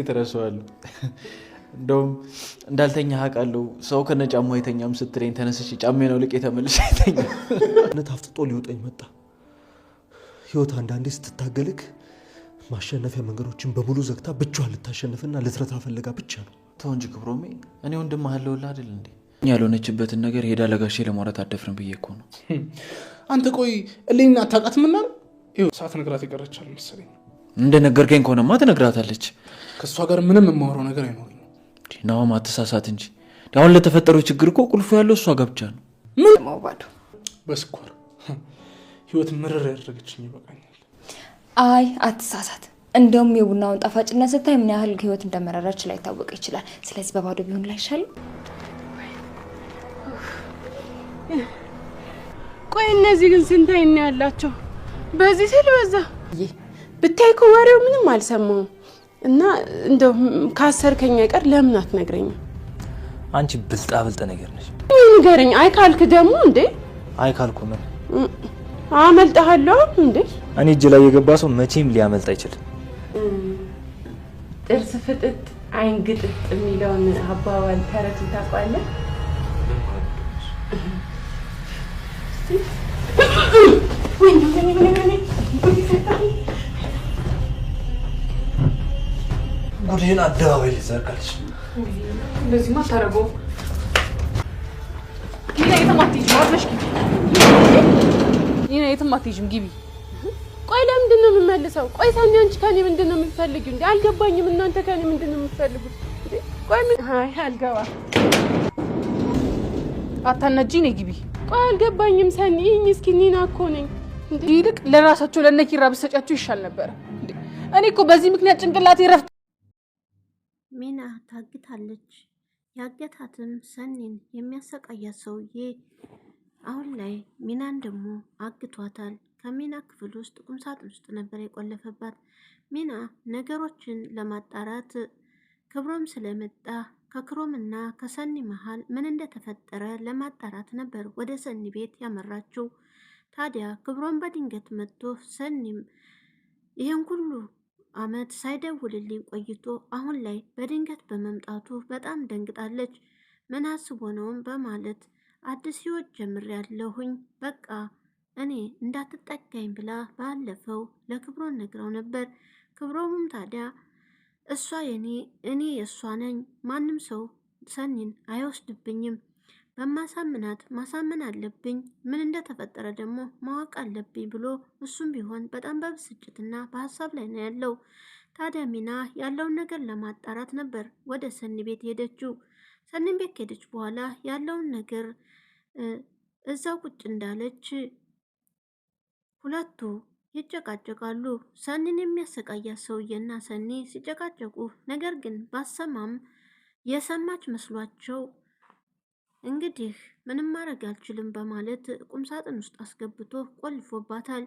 ተረሷል እንደውም እንዳልተኛ አውቃለሁ ሰው ከነጫማው አይተኛም ስትለኝ ተነስቼ ጫማዬን አውልቄ ተመልሼ አይተኛ ታፍጥጦ ሊወጣኝ መጣ ህይወት አንዳንዴ ስትታገልክ ማሸነፊያ መንገዶችን በሙሉ ዘግታ ብቻዋን ልታሸንፍና ልትረታ ፈልጋ ብቻ ነው ተው እንጂ ክብሮሜ እኔ ወንድምህ አለውላ አይደል እንዴ ያልሆነችበትን ነገር ሄዳ ለጋሼ ለማውራት አደፍርን ብዬ እኮ ነው አንተ ቆይ እልኝና አታውቃትምና ይኸው ሰዓት ነግራት ይቀርቻል መሰለኝ እንደነገርከኝ ከሆነማ ትነግራታለች ከሷ ጋር ምንም የማወራው ነገር አይኖርም ናውም አትሳሳት እንጂ አሁን ለተፈጠረው ችግር እኮ ቁልፉ ያለው እሷ ጋር ብቻ ነው ምን ማውባዱ በስኳር ህይወት ምርር ያደረገችኝ ይበቃኛል አይ አትሳሳት እንደውም የቡናውን ጣፋጭነት ስታይ ምን ያህል ህይወት እንደመረረች ላይ ታወቀ ይችላል ስለዚህ በባዶ ቢሆን ላይ ይሻል ቆይ እነዚህ ግን ስንታይ ነው ያላቸው በዚህ ስል በዛ ብታይ እኮ ወሬው ምንም አልሰማው እና እንደው ካሰርከኝ አይቀር ለምን አትነግረኝ አንቺ ብልጣ ነገር ነሽ ንገረኝ አይ ካልክ ደግሞ እንዴ አይ ካልኩ ምን አመልጣለሁ እንዴ እኔ እጅ ላይ የገባ ሰው መቼም ሊያመልጥ አይችልም ጥርስ ፍጥጥ አይን ግጥጥ የሚለውን አባባል ተረት ታውቃለህ ጉዴን አደባባይ ልዘርጋለች እንደዚህ ማታረገው ጊዜ የተማትይጅ ማርነሽ ይሄ የተማትይጅም ግቢ ቆይ ለምንድን ነው የምመልሰው ቆይ ሳኒ አንቺ ከኔ ምንድን ነው የምትፈልጊው እንዴ አልገባኝም እናንተ ከኔ ምንድን ነው የምትፈልጉት ቆይ ምን አይ አልገባ አታነጂ ነኝ ግቢ ቆይ አልገባኝም ሳኒ ይሄን እስኪ ኒና እኮ ነኝ እንዴ ይልቅ ለራሳቸው ለነኪራ በሰጫቸው ይሻል ነበር እንዴ እኔ እኮ በዚህ ምክንያት ጭንቅላቴ ረፍ ሚና ታግታለች ያገታትም ሰኒን የሚያሰቃያት ሰውዬ አሁን ላይ ሚናን ደግሞ አግቷታል ከሚና ክፍል ውስጥ ቁምሳጥን ውስጥ ነበር የቆለፈባት ሚና ነገሮችን ለማጣራት ክብሮም ስለመጣ ከክሮምና ከሰኒ መሃል ምን እንደተፈጠረ ለማጣራት ነበር ወደ ሰኒ ቤት ያመራችው ታዲያ ክብሮም በድንገት መጥቶ ሰኒም ይሄን ሁሉ አመት ሳይደውልልኝ ቆይቶ አሁን ላይ በድንገት በመምጣቱ በጣም ደንግጣለች ምን አስቦ ነው በማለት አዲስ ህይወት ጀምሬያለሁኝ በቃ እኔ እንዳትጠጋኝ ብላ ባለፈው ለክብሮም ነግራው ነበር ክብሮምም ታዲያ እሷ እኔ የሷ ነኝ ማንም ሰው ሰኒን አይወስድብኝም በማሳምናት ማሳመን አለብኝ ምን እንደተፈጠረ ደግሞ ማወቅ አለብኝ ብሎ እሱም ቢሆን በጣም በብስጭትና በሐሳብ ላይ ነው ያለው ታዲያ ሚና ያለውን ነገር ለማጣራት ነበር ወደ ሰኒ ቤት ሄደችው ሰኒን ቤት ከሄደች በኋላ ያለውን ነገር እዛው ቁጭ እንዳለች ሁለቱ ይጨቃጨቃሉ ሰኒን የሚያሰቃያት ሰውዬና ሰኒ ሲጨቃጨቁ ነገር ግን ባሰማም የሰማች መስሏቸው እንግዲህ ምንም ማድረግ አልችልም በማለት ቁምሳጥን ውስጥ አስገብቶ ቆልፎባታል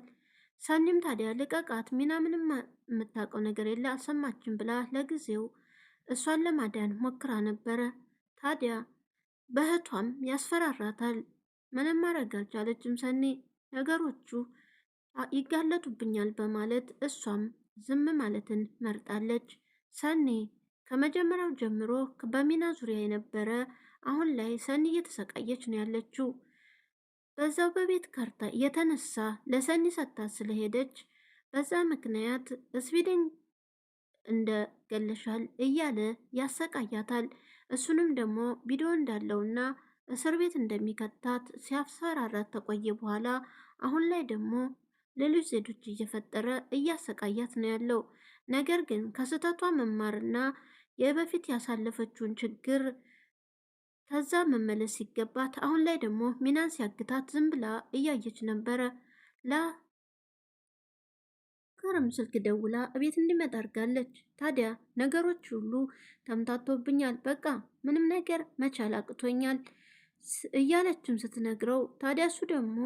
ሰኒም ታዲያ ልቀቃት ሚና ምንም የምታውቀው ነገር የለ አልሰማችም ብላ ለጊዜው እሷን ለማዳን ሞክራ ነበረ ታዲያ በእህቷም ያስፈራራታል ምንም ማድረግ አልቻለችም ሰኒ ነገሮቹ ይጋለጡብኛል በማለት እሷም ዝም ማለትን መርጣለች ሰኒ ከመጀመሪያው ጀምሮ በሚና ዙሪያ የነበረ አሁን ላይ ሰኒ እየተሰቃየች ነው ያለችው በዛው በቤት ካርታ የተነሳ ለሰኒ ሰጣት ስለሄደች በዛ ምክንያት ስዊድን እንደ ገለሻል እያለ ያሰቃያታል እሱንም ደግሞ ቪዲዮ እንዳለውና እስር ቤት እንደሚከታት ሲያስፈራራት ተቆየ በኋላ አሁን ላይ ደግሞ ሌሎች ዘዴዎች እየፈጠረ እያሰቃያት ነው ያለው ነገር ግን ከስተቷ መማርና የበፊት ያሳለፈችውን ችግር ከዛ መመለስ ሲገባት አሁን ላይ ደግሞ ሚናን ሲያግታት ዝም ብላ እያየች ነበረ ለከረም ስልክ ደውላ እቤት እንዲመጣ አድርጋለች ታዲያ ነገሮች ሁሉ ተምታቶብኛል በቃ ምንም ነገር መቻል አቅቶኛል እያለችም ስትነግረው ታዲያ እሱ ደግሞ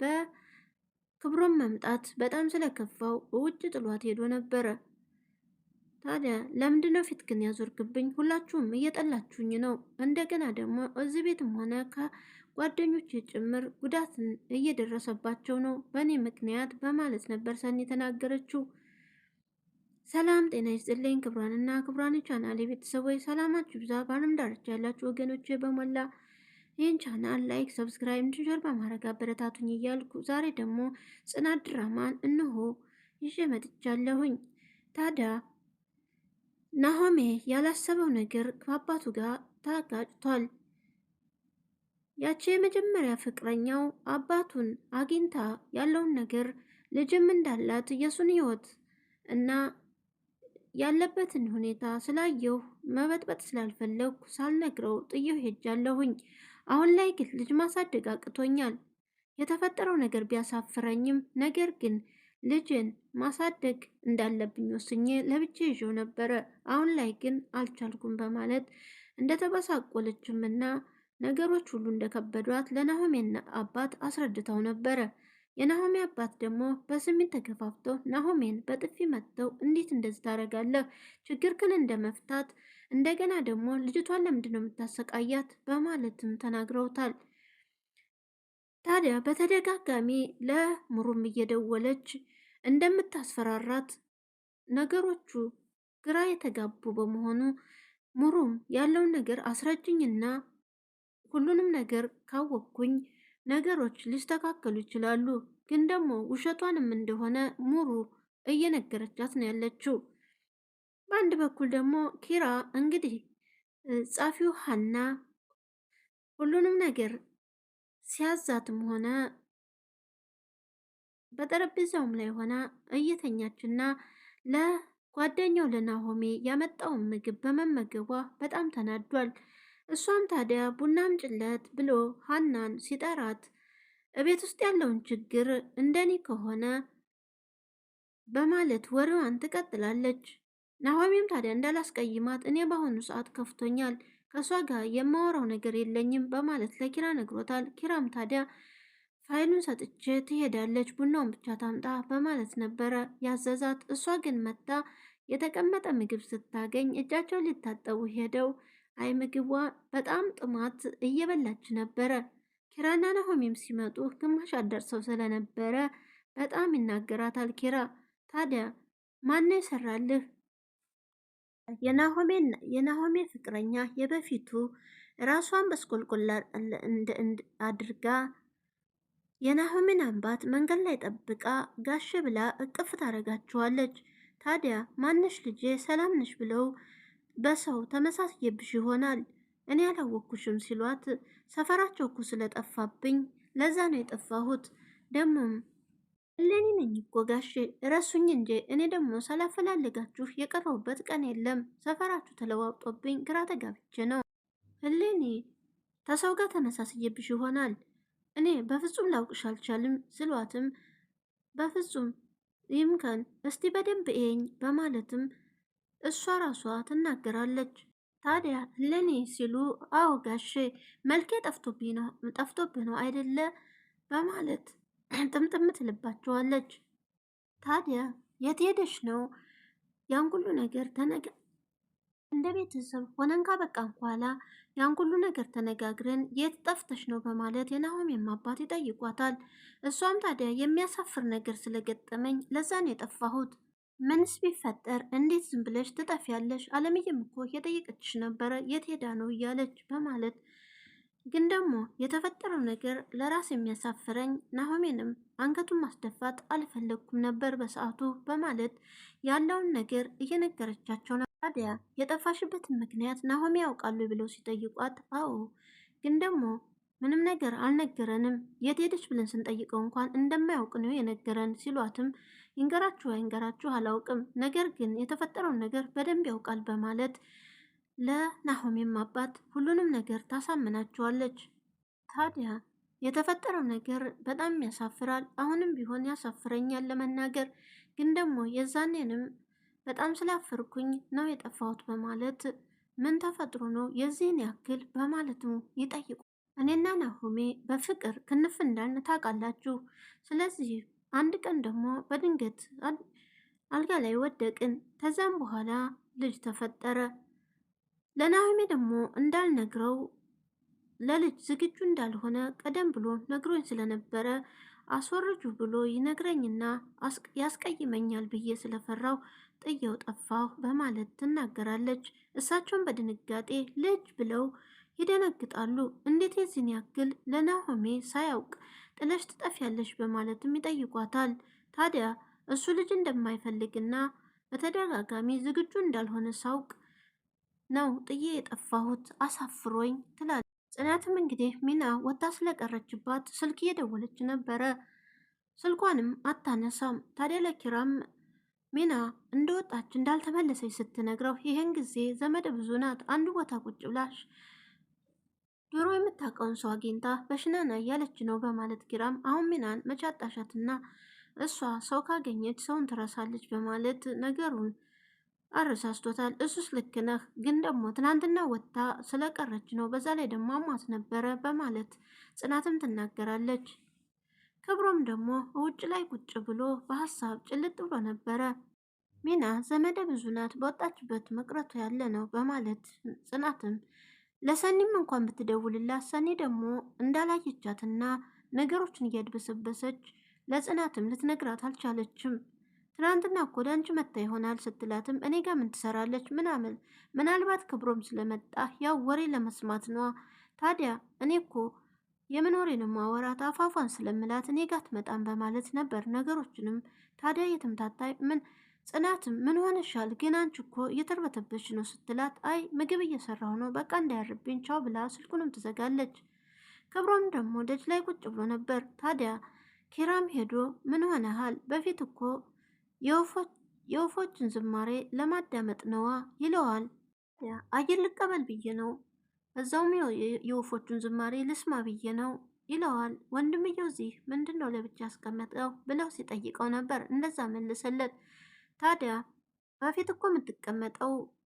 በክብሮም መምጣት በጣም ስለከፋው ውጭ ጥሏት ሄዶ ነበረ ታዲያ ለምንድነው ፊትክን ያዞርክብኝ ሁላችሁም እየጠላችሁኝ ነው እንደገና ደግሞ እዚህ ቤትም ሆነ ከጓደኞቼ ጭምር ጉዳትን እየደረሰባቸው ነው በእኔ ምክንያት በማለት ነበር ሰኒ የተናገረችው ሰላም ጤና ይስጥልኝ ክብሯንና ክብሯን ቻናል የቤተሰቦች ሰላማችሁ ብዛ በዓለም ዳርቻ ያላችሁ ወገኖች በሞላ ይህን ቻናል ላይክ፣ ሰብስክራይብ እንዲሸር በማድረግ አበረታቱኝ እያልኩ ዛሬ ደግሞ ጽናት ድራማን እነሆ ይዤ መጥቻለሁኝ። ታዲያ ናሆሜ ያላሰበው ነገር ከአባቱ ጋር ተጋጭቷል። ያቺ የመጀመሪያ ፍቅረኛው አባቱን አግኝታ ያለውን ነገር ልጅም እንዳላት የሱን ህይወት እና ያለበትን ሁኔታ ስላየሁ መበጥበጥ ስላልፈለግኩ ሳልነግረው ጥዬው ሄጃለሁኝ። አሁን ላይ ግን ልጅ ማሳደግ አቅቶኛል። የተፈጠረው ነገር ቢያሳፍረኝም ነገር ግን ልጅን ማሳደግ እንዳለብኝ ወስኜ ለብቻ ይዤው ነበረ። አሁን ላይ ግን አልቻልኩም በማለት እንደተበሳቆለችምና ነገሮች ሁሉ እንደከበዷት ለናሆሜ አባት አስረድተው ነበረ። የናሆሜ አባት ደግሞ በስሜት ተገፋፍተው ናሆሜን በጥፊ መጥተው እንዴት እንደዚህ ታደርጋለህ? ችግርክን እንደመፍታት እንደገና ደግሞ ልጅቷን ለምንድን ነው የምታሰቃያት? በማለትም ተናግረውታል። ታዲያ በተደጋጋሚ ለምሩም እየደወለች እንደምታስፈራራት ነገሮቹ ግራ የተጋቡ በመሆኑ ሙሩም ያለውን ነገር አስረጅኝና ሁሉንም ነገር ካወቅኩኝ ነገሮች ሊስተካከሉ ይችላሉ፣ ግን ደግሞ ውሸቷንም እንደሆነ ሙሩ እየነገረቻት ነው ያለችው። በአንድ በኩል ደግሞ ኪራ እንግዲህ ጻፊው ሀና ሁሉንም ነገር ሲያዛትም ሆነ በጠረጴዛውም ላይ ሆና እየተኛችና ለጓደኛው ለናሆሜ ያመጣውን ምግብ በመመገቧ በጣም ተናዷል። እሷም ታዲያ ቡናም ጭለት ብሎ ሀናን ሲጠራት እቤት ውስጥ ያለውን ችግር እንደኔ ከሆነ በማለት ወሬዋን ትቀጥላለች። ናሆሜም ታዲያ እንዳላስቀይማት እኔ በአሁኑ ሰዓት ከፍቶኛል፣ ከእሷ ጋር የማወራው ነገር የለኝም በማለት ለኪራ ነግሮታል። ኪራም ታዲያ ፋይሉን ሰጥቼ ትሄዳለች፣ ቡናውን ብቻ ታምጣ በማለት ነበረ ያዘዛት። እሷ ግን መታ የተቀመጠ ምግብ ስታገኝ እጃቸውን ሊታጠቡ ሄደው አይ ምግቧ በጣም ጥማት እየበላች ነበረ። ኪራና ናሆሜም ሲመጡ ግማሽ አደርሰው ስለነበረ በጣም ይናገራታል ኪራ። ታዲያ ማነው የሰራልህ? የናሆሜ ፍቅረኛ የበፊቱ ራሷን በስቆልቆላ አድርጋ የናሆሜን አባት መንገድ ላይ ጠብቃ ጋሽ ብላ እቅፍ ታደርጋቸዋለች። ታዲያ ማነሽ ልጄ ሰላም ነሽ ብለው በሰው ተመሳስየብሽ ይሆናል እኔ ያላወቅኩሽም ሲሏት ሰፈራቸው እኮ ስለጠፋብኝ ለዛ ነው የጠፋሁት። ደግሞም እሌኒ ነኝ እኮ ጋሼ ረሱኝ እንጂ እኔ ደግሞ ሳላፈላልጋችሁ የቀረሁበት ቀን የለም። ሰፈራችሁ ተለዋውጦብኝ ግራ ተጋብቼ ነው። እሌኒ ተሰው ጋር ተመሳስየብሽ ይሆናል እኔ በፍጹም ላውቅሽ አልቻልም ስሏትም በፍጹም ይምከን እስቲ በደንብ ኤኝ በማለትም እሷ ራሷ ትናገራለች። ታዲያ ለኔ ሲሉ አዎ ጋሼ መልኬ ጠፍቶብህ ነው አይደለ በማለት ጥምጥም ትልባቸዋለች። ታዲያ የት ሄደሽ ነው? ያን ሁሉ ነገር እንደ ቤተሰብ ሆነን ካበቃን በኋላ ያን ሁሉ ነገር ተነጋግረን የት ጠፍተሽ ነው በማለት የናሆሜም አባት ይጠይቋታል። እሷም ታዲያ የሚያሳፍር ነገር ስለገጠመኝ ለዛ ነው የጠፋሁት። ምንስ ቢፈጠር እንዴት ዝም ብለሽ ትጠፊያለሽ? አለምዬም እኮ የጠየቀችሽ ነበረ የት ሄዳ ነው እያለች በማለት ግን ደግሞ የተፈጠረው ነገር ለራስ የሚያሳፍረኝ ናሆሜንም አንገቱን ማስደፋት አልፈለግኩም ነበር በሰዓቱ በማለት ያለውን ነገር እየነገረቻቸው ነው። ታዲያ የጠፋሽበትን ምክንያት ናሆሜ ያውቃሉ ብለው ሲጠይቋት አዎ ግን ደግሞ ምንም ነገር አልነገረንም፣ የት ሄደች ብለን ስንጠይቀው እንኳን እንደማያውቅ ነው የነገረን ሲሏትም ይንገራችሁ አይንገራችሁ አላውቅም፣ ነገር ግን የተፈጠረውን ነገር በደንብ ያውቃል በማለት ለናሆሜም አባት ሁሉንም ነገር ታሳምናቸዋለች። ታዲያ የተፈጠረው ነገር በጣም ያሳፍራል። አሁንም ቢሆን ያሳፍረኛል ለመናገር፣ ግን ደግሞ የዛኔንም በጣም ስላፈርኩኝ ነው የጠፋሁት በማለት ምን ተፈጥሮ ነው የዚህን ያክል በማለትም ይጠይቁ። እኔና ናሆሜ በፍቅር ክንፍ እንዳልን ታውቃላችሁ። ስለዚህ አንድ ቀን ደግሞ በድንገት አልጋ ላይ ወደቅን። ከዛም በኋላ ልጅ ተፈጠረ። ለናሆሜ ደግሞ እንዳልነግረው ለልጅ ዝግጁ እንዳልሆነ ቀደም ብሎ ነግሮኝ ስለነበረ አስወርጁ ብሎ ይነግረኝና ያስቀይመኛል ብዬ ስለፈራው ጥየው ጠፋሁ በማለት ትናገራለች። እሳቸውን በድንጋጤ ልጅ ብለው ይደነግጣሉ። እንዴት የዚህን ያክል ለናሆሜ ሳያውቅ ጥለሽ ትጠፊያለሽ በማለትም ይጠይቋታል። ታዲያ እሱ ልጅ እንደማይፈልግና በተደጋጋሚ ዝግጁ እንዳልሆነ ሳውቅ ነው ጥዬ የጠፋሁት አሳፍሮኝ ትላለች። ጽናትም እንግዲህ ሚና ወታ ስለቀረችባት ስልክ እየደወለች ነበረ። ስልኳንም አታነሳም። ታዲያ ለኪራም ሚና እንደወጣች እንዳልተመለሰች ስትነግረው ይህን ጊዜ ዘመድ ብዙ ናት፣ አንዱ ቦታ ቁጭ ብላሽ ድሮ የምታውቀውን ሰው አግኝታ በሽናና እያለች ነው በማለት ኪራም አሁን ሚናን መቻጣሻትና እሷ ሰው ካገኘች ሰውን ትረሳለች በማለት ነገሩን አረሳስቶታል። እሱስ ልክ ነህ፣ ግን ደግሞ ትናንትና ወጥታ ስለቀረች ነው፣ በዛ ላይ ደግሞ አሟት ነበረ በማለት ጽናትም ትናገራለች። ክብሮም ደግሞ ውጭ ላይ ቁጭ ብሎ በሀሳብ ጭልጥ ብሎ ነበረ። ሚና ዘመደ ብዙ ናት፣ በወጣችበት መቅረቱ ያለ ነው በማለት ጽናትም ለሰኒም እንኳን ብትደውልላት ሰኒ ደግሞ እንዳላየቻትና ነገሮችን እያድበሰበሰች ለጽናትም ልትነግራት አልቻለችም። ትናንትና እኮ ወደ አንቺ መታ ይሆናል ስትላትም እኔ ጋር ምን ትሰራለች ምናልባት ክብሮም ስለመጣ ያው ወሬ ለመስማት ነዋ። ታዲያ እኔ እኮ የምን ወሬ ነው ማወራት አፋፏን ስለምላት እኔ ጋር ትመጣም በማለት ነበር ነገሮችንም ታዲያ የተምታታ ጽናትም ምን ሆነሻል ግን አንቺ እኮ እየተርበተበች ነው ስትላት አይ ምግብ እየሰራሁ ነው በቃ እንዳያርብኝ ቻው ብላ ስልኩንም ትዘጋለች። ክብሮም ደግሞ ደጅ ላይ ቁጭ ብሎ ነበር። ታዲያ ኪራም ሄዶ ምን ሆነሃል? በፊት እኮ የወፎችን ዝማሬ ለማዳመጥ ነዋ ይለዋል። አየር ልቀበል ብዬ ነው እዛውም የወፎቹን ዝማሬ ልስማ ብዬ ነው ይለዋል። ወንድምየው እዚህ ምንድን ነው ለብቻ ያስቀመጠው ብለው ሲጠይቀው ነበር እንደዛ መልሰለት። ታዲያ በፊት እኮ የምትቀመጠው